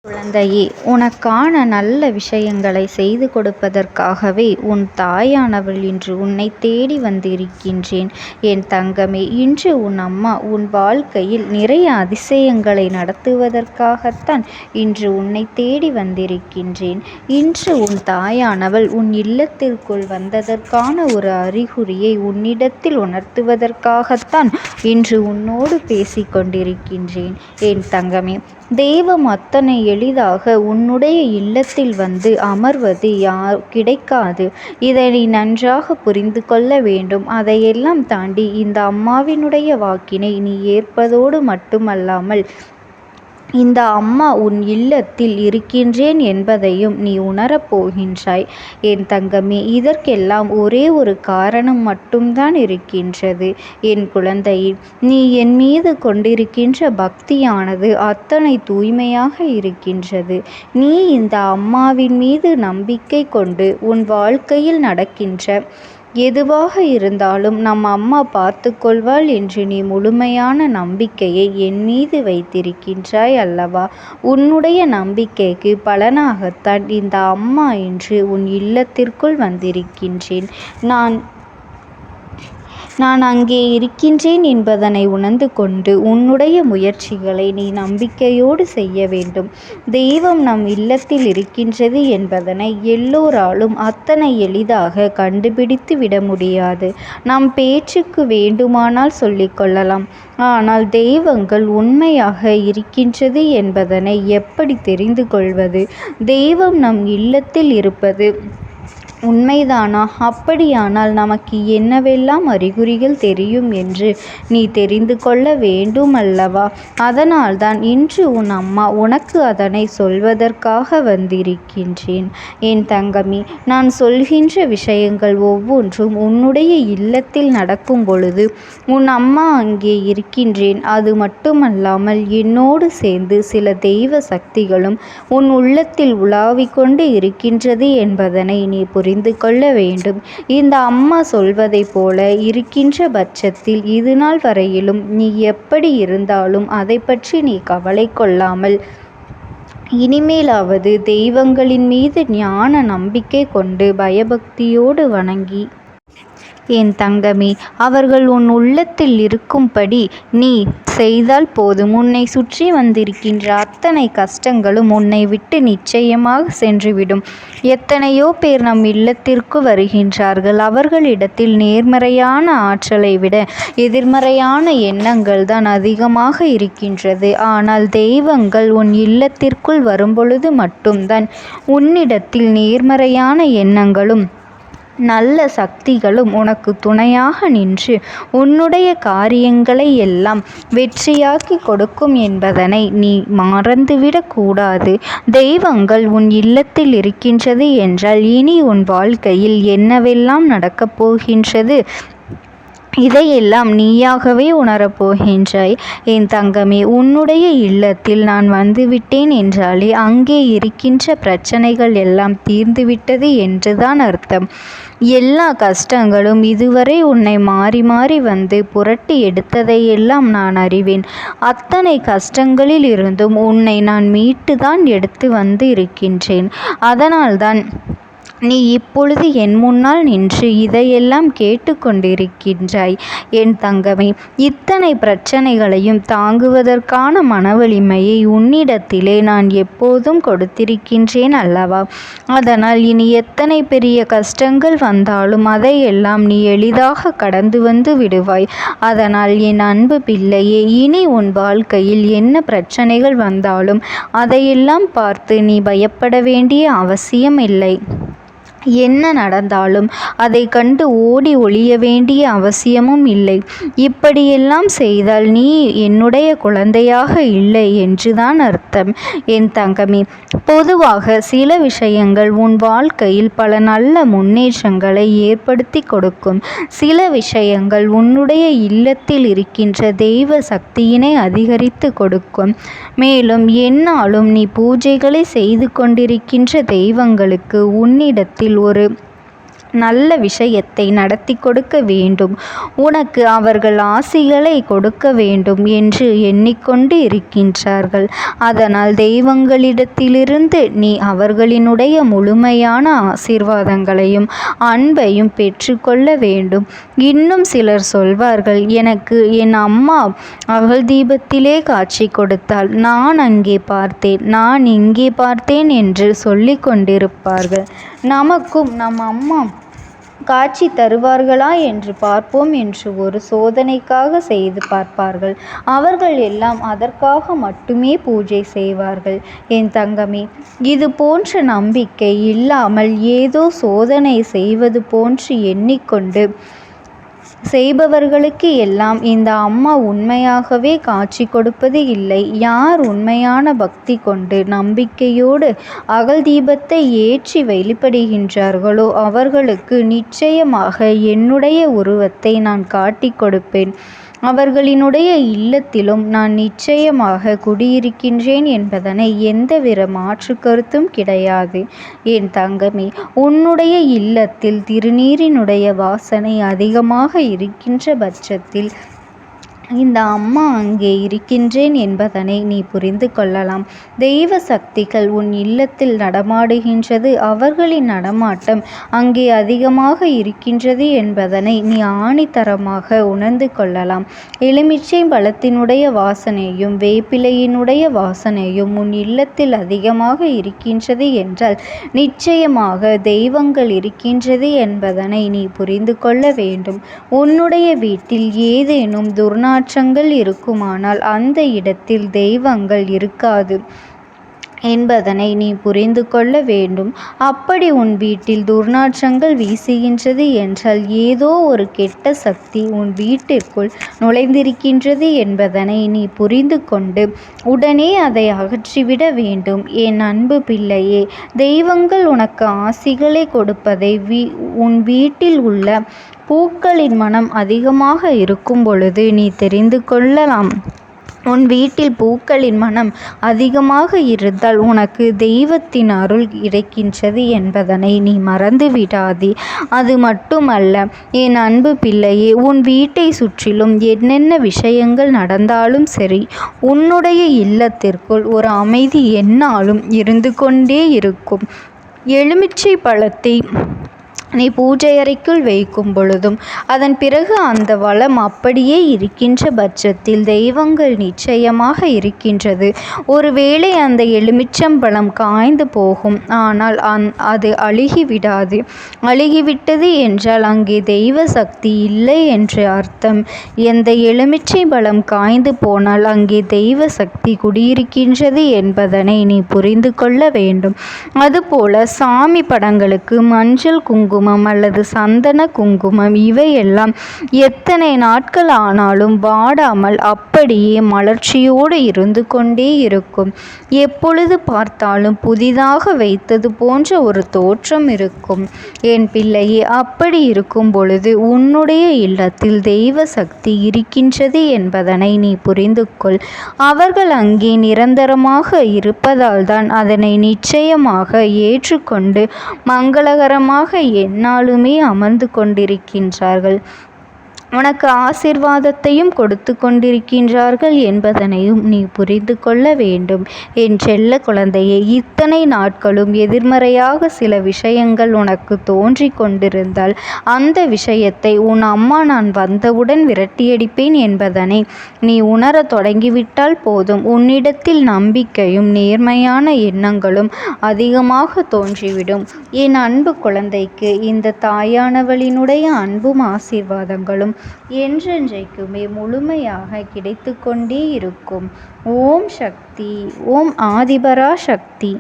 குழந்தையே, உனக்கான நல்ல விஷயங்களை செய்து கொடுப்பதற்காகவே உன் தாயானவள் இன்று உன்னை தேடி வந்திருக்கின்றேன். என் தங்கமே, இன்று உன் அம்மா உன் வாழ்க்கையில் நிறைய அதிசயங்களை நடத்துவதற்காகத்தான் இன்று உன்னை தேடி வந்திருக்கின்றேன். இன்று உன் தாயானவள் உன் இல்லத்திற்குள் வந்ததற்கான ஒரு அறிகுறியை உன்னிடத்தில் உணர்த்துவதற்காகத்தான் இன்று உன்னோடு பேசிக்கொண்டிருக்கின்றேன். என் தங்கமே, தெய்வம் அத்தனை எளிதாக உன்னுடைய இல்லத்தில் வந்து அமர்வது கிடைக்காது. இதை நீ நன்றாக புரிந்து கொள்ள வேண்டும். அதையெல்லாம் தாண்டி இந்த அம்மாவினுடைய வாக்கினை நீ ஏற்பதோடு மட்டுமல்லாமல் இந்த அம்மா உன் இல்லத்தில் இருக்கின்றேன் என்பதையும் நீ உணரப்போகின்றாய். என் தங்கமே, இதற்கெல்லாம் ஒரே ஒரு காரணம் மட்டும்தான் இருக்கின்றது. என் குழந்தையே, நீ என் மீது கொண்டிருக்கின்ற பக்தியானது அத்தனை தூய்மையாக இருக்கின்றது. நீ இந்த அம்மாவின் மீது நம்பிக்கை கொண்டு உன் வாழ்க்கையில் நடக்கின்ற எதுவாக இருந்தாலும் நம் அம்மா பார்த்து கொள்வாள் என்று நீ முழுமையான நம்பிக்கையை என் மீது வைத்திருக்கின்றாய் அல்லவா? உன்னுடைய நம்பிக்கைக்கு பலனாகத்தான் இந்த அம்மா இன்று உன் இல்லத்திற்குள் வந்திருக்கின்றேன். நான் அங்கே இருக்கின்றேன் என்பதனை உணர்ந்து கொண்டு உன்னுடைய முயற்சிகளை நீ நம்பிக்கையோடு செய்ய வேண்டும். தெய்வம் நம் இல்லத்தில் இருக்கின்றது என்பதனை எல்லோராலும் அத்தனை எளிதாக கண்டுபிடித்து விட முடியாது. நம் பேச்சுக்கு வேண்டுமானால் சொல்லிக்கொள்ளலாம். ஆனால் தெய்வங்கள் உண்மையாக இருக்கின்றது என்பதனை எப்படி தெரிந்து கொள்வது? தெய்வம் நம் இல்லத்தில் இருப்பது உண்மைதானா? அப்படியானால் நமக்கு என்னவெல்லாம் அறிகுறிகள் தெரியும் என்று நீ தெரிந்து கொள்ள வேண்டும் அல்லவா? அதனால்தான் இன்று உன் அம்மா உனக்கு அதனை சொல்வதற்காக வந்திருக்கின்றேன். என் தங்கமே, நான் சொல்கின்ற விஷயங்கள் ஒவ்வொன்றும் உன்னுடைய இல்லத்தில் நடக்கும் பொழுது உன் அம்மா அங்கே இருக்கின்றேன். அது மட்டுமல்லாமல் என்னோடு சேர்ந்து சில தெய்வ சக்திகளும் உன் உள்ளத்தில் உலாவிக் கொண்டு இருக்கின்றது என்பதனை நீ புரிந்து கொள்ள வேண்டும். இந்த அம்மா சொல்வதை போல இருக்கின்ற பட்சத்தில் இது நாள் வரையிலும் நீ எப்படி இருந்தாலும் அதை பற்றி நீ கவலை கொள்ளாமல் இனிமேலாவது தெய்வங்களின் மீது ஞான நம்பிக்கை கொண்டு பயபக்தியோடு வணங்கி என் தங்கமே, அவர்கள் உன் உள்ளத்தில் இருக்கும்படி நீ செய்தால் போதும். உன்னை சுற்றி வந்திருக்கின்ற அத்தனை கஷ்டங்களும் உன்னை விட்டு நிச்சயமாக சென்றுவிடும். எத்தனையோ பேர் நம் இல்லத்திற்கு வருகின்றார்கள். அவர்களிடத்தில் நேர்மறையான ஆற்றலை விட எதிர்மறையான எண்ணங்கள் தான் அதிகமாக இருக்கின்றது. ஆனால் தெய்வங்கள் உன் இல்லத்திற்குள் வரும்பொழுது மட்டும்தான் உன்னிடத்தில் நேர்மறையான எண்ணங்களும் நல்ல சக்திகளும் உனக்கு துணையாக நின்று உன்னுடைய காரியங்களை எல்லாம் வெற்றியாக்கி கொடுக்கும் என்பதனை நீ மறந்துவிடக் கூடாது. தெய்வங்கள் உன் இல்லத்தில் இருக்கின்றது என்றால் இனி உன் வாழ்க்கையில் என்னவெல்லாம் நடக்கப் போகின்றது இதையெல்லாம் நீயாகவே உணரப்போகின்றாய். என் தங்கமே, உன்னுடைய இல்லத்தில் நான் வந்துவிட்டேன் என்றாலே அங்கே இருக்கின்ற பிரச்சனைகள் எல்லாம் தீர்ந்துவிட்டது என்றுதான் அர்த்தம். எல்லா கஷ்டங்களும் இதுவரை உன்னை மாறி மாறி வந்து புரட்டி எடுத்ததையெல்லாம் நான் அறிவேன். அத்தனை கஷ்டங்களில் இருந்தும் உன்னை நான் மீட்டுதான் எடுத்து வந்து இருக்கின்றேன். அதனால்தான் நீ இப்பொழுது என் முன்னால் நின்று இதையெல்லாம் கேட்டுக்கொண்டிருக்கின்றாய். என் தங்கமே, இத்தனை பிரச்சனைகளையும் தாங்குவதற்கான மனவலிமையை உன்னிடத்திலே நான் எப்போதும் கொடுத்திருக்கின்றேன் அல்லவா? அதனால் இனி எத்தனை பெரிய கஷ்டங்கள் வந்தாலும் அதையெல்லாம் நீ எளிதாக கடந்து வந்து விடுவாய். அதனால் என் அன்பு பிள்ளையே, இனி உன் வாழ்க்கையில் என்ன பிரச்சனைகள் வந்தாலும் அதையெல்லாம் பார்த்து நீ பயப்பட வேண்டிய அவசியம் இல்லை. என்ன நடந்தாலும் அதை கண்டு ஓடி ஒளிய வேண்டிய அவசியமும் இல்லை. இப்படியெல்லாம் செய்தால் நீ என்னுடைய குழந்தையாக இல்லை என்றுதான் அர்த்தம். என் தங்கமே, பொதுவாக சில விஷயங்கள் உன் வாழ்க்கையில் பல நல்ல முன்னேற்றங்களை ஏற்படுத்தி கொடுக்கும். சில விஷயங்கள் உன்னுடைய இல்லத்தில் இருக்கின்ற தெய்வ சக்தியினை அதிகரித்து கொடுக்கும். மேலும் என்னாலும் நீ பூஜைகளை செய்து கொண்டிருக்கின்ற தெய்வங்களுக்கு உன்னிடத்தில் ஒரு நல்ல விஷயத்தை நடத்தி கொடுக்க வேண்டும், உனக்கு அவர்கள் ஆசிகளை கொடுக்க வேண்டும் என்று எண்ணிக்கொண்டு இருக்கின்றார்கள். அதனால் தெய்வங்களிடத்திலிருந்து நீ அவர்களினுடைய முழுமையான ஆசீர்வாதங்களையும் அன்பையும் பெற்றுக்கொள்ள வேண்டும். இன்னும் சிலர் சொல்வார்கள், எனக்கு என் அம்மா அகல் தீபத்திலே காட்சி கொடுத்தாள், நான் அங்கே பார்த்தேன், நான் இங்கே பார்த்தேன் என்று சொல்லி கொண்டிருப்பார்கள். நமக்கும் நம் அம்மா காட்சி தருவார்களா என்று பார்ப்போம் என்று ஒரு சோதனைக்காக செய்து பார்ப்பார்கள். அவர்கள் எல்லாம் அதற்காக மட்டுமே பூஜை செய்வார்கள். என் தங்கமே, இது போன்ற நம்பிக்கை இல்லாமல் ஏதோ சோதனை செய்வது போன்று எண்ணிக்கொண்டு செய்பவர்களுக்கு எல்லாம் இந்த அம்மா உண்மையாகவே காட்சி கொடுப்பது இல்லை. யார் உண்மையான பக்தி கொண்டு நம்பிக்கையோடு அகல் தீபத்தை ஏற்றி வழிபடுகின்றார்களோ அவர்களுக்கு நிச்சயமாக என்னுடைய உருவத்தை நான் காட்டி கொடுப்பேன். அவர்களினுடைய இல்லத்திலும் நான் நிச்சயமாக குடியிருக்கின்றேன் என்பதனை எந்தவித மாற்று கருத்தும் கிடையாது. என் தங்கமே, உன்னுடைய இல்லத்தில் திருநீரினுடைய வாசனை அதிகமாக இருக்கின்ற பட்சத்தில் இந்த அம்மா அங்கே இருக்கின்றேன் என்பதனை நீ புரிந்து கொள்ளலாம். தெய்வ சக்திகள் உன் இல்லத்தில் நடமாடுகின்றது, அவர்களின் நடமாட்டம் அங்கே அதிகமாக இருக்கின்றது என்பதனை நீ ஆணித்தரமாக உணர்ந்து கொள்ளலாம். எலுமிச்சை பழத்தினுடைய வாசனையும் வேப்பிலையினுடைய வாசனையும் உன் இல்லத்தில் அதிகமாக இருக்கின்றது என்றால் நிச்சயமாக தெய்வங்கள் இருக்கின்றது என்பதனை நீ புரிந்து கொள்ள வேண்டும். உன்னுடைய வீட்டில் ஏதேனும் துர்நாற்றங்கள் இருக்குமானால் அந்த இடத்தில் தெய்வங்கள் இருக்காது என்பதனை நீ புரிந்து கொள்ள வேண்டும். அப்படி உன் வீட்டில் துர்நாற்றங்கள் வீசுகின்றது என்றால் ஏதோ ஒரு கெட்ட சக்தி உன் வீட்டிற்குள் நுழைந்திருக்கின்றது என்பதனை நீ புரிந்து கொண்டு உடனே அதை அகற்றிவிட வேண்டும். என் அன்பு பிள்ளையே, தெய்வங்கள் உனக்கு ஆசிகளை கொடுப்பதை உன் வீட்டில் உள்ள பூக்களின் மனம் அதிகமாக இருக்கும் பொழுது நீ தெரிந்து கொள்ளலாம். உன் வீட்டில் பூக்களின் மனம் அதிகமாக இருந்தால் உனக்கு தெய்வத்தின் அருள் கிடைக்கின்றது என்பதனை நீ மறந்து விடாதே. அது மட்டுமல்ல என் அன்பு பிள்ளையே, உன் வீட்டை சுற்றிலும் என்னென்ன விஷயங்கள் நடந்தாலும் சரி, உன்னுடைய இல்லத்திற்குள் ஒரு அமைதி எந்நாளும் இருந்து கொண்டே இருக்கும். எலுமிச்சை பழத்தை நீ பூஜை அறைக்குள் வைக்கும் பொழுதும் அதன் பிறகு அந்த வளம் அப்படியே இருக்கின்ற பட்சத்தில் தெய்வங்கள் நிச்சயமாக இருக்கின்றது. ஒருவேளை அந்த எலுமிச்சம்பழம் காய்ந்து போகும், ஆனால் அது அழுகிவிடாது. அழுகிவிட்டது என்றால் அங்கே தெய்வ சக்தி இல்லை என்று அர்த்தம். எந்த எலுமிச்சை பழம் காய்ந்து போனால் அங்கே தெய்வ சக்தி குடியிருக்கின்றது என்பதனை நீ புரிந்து கொள்ள வேண்டும். அதுபோல சாமி படங்களுக்கு மஞ்சள் குங்குமம் அல்லது சந்தன குங்குமம் இவையெல்லாம் எத்தனை நாட்கள் ஆனாலும் வாடாமல் அப்படியே மலர்ச்சியோடு இருந்து கொண்டே இருக்கும். எப்பொழுது பார்த்தாலும் புதிதாக வைத்தது போன்ற ஒரு தோற்றம் இருக்கும். என் பிள்ளையே, அப்படி இருக்கும் பொழுது உன்னுடைய இல்லத்தில் தெய்வ சக்தி இருக்கின்றது என்பதனை நீ புரிந்து கொள். அவர்கள் அங்கே நிரந்தரமாக இருப்பதால் தான் அதனை நிச்சயமாக ஏற்றுக்கொண்டு மங்களகரமாக எந்நாளுமே அமர்ந்து கொண்டிருக்கின்றார்கள். உனக்கு ஆசீர்வாதத்தையும் கொடுத்து கொண்டிருக்கின்றார்கள் என்பதனையும் நீ புரிந்து கொள்ள வேண்டும். என் செல்ல குழந்தையே, இத்தனை நாட்களும் எதிர்மறையாக சில விஷயங்கள் உனக்கு தோன்றி கொண்டிருந்தால் அந்த விஷயத்தை உன் அம்மா நான் வந்தவுடன் விரட்டியடிப்பேன் என்பதனை நீ உணர தொடங்கிவிட்டால் போதும். உன்னிடத்தில் நம்பிக்கையும் நேர்மையான எண்ணங்களும் அதிகமாக தோன்றிவிடும். என் அன்பு குழந்தைக்கு இந்த தாயானவளினுடைய அன்பும் ஆசீர்வாதங்களும் என்றென்றைக்குமே முழுமையாக கிடைத்து கொண்டே இருக்கும். ஓம் சக்தி. ஓம் ஆதிபரா சக்தி.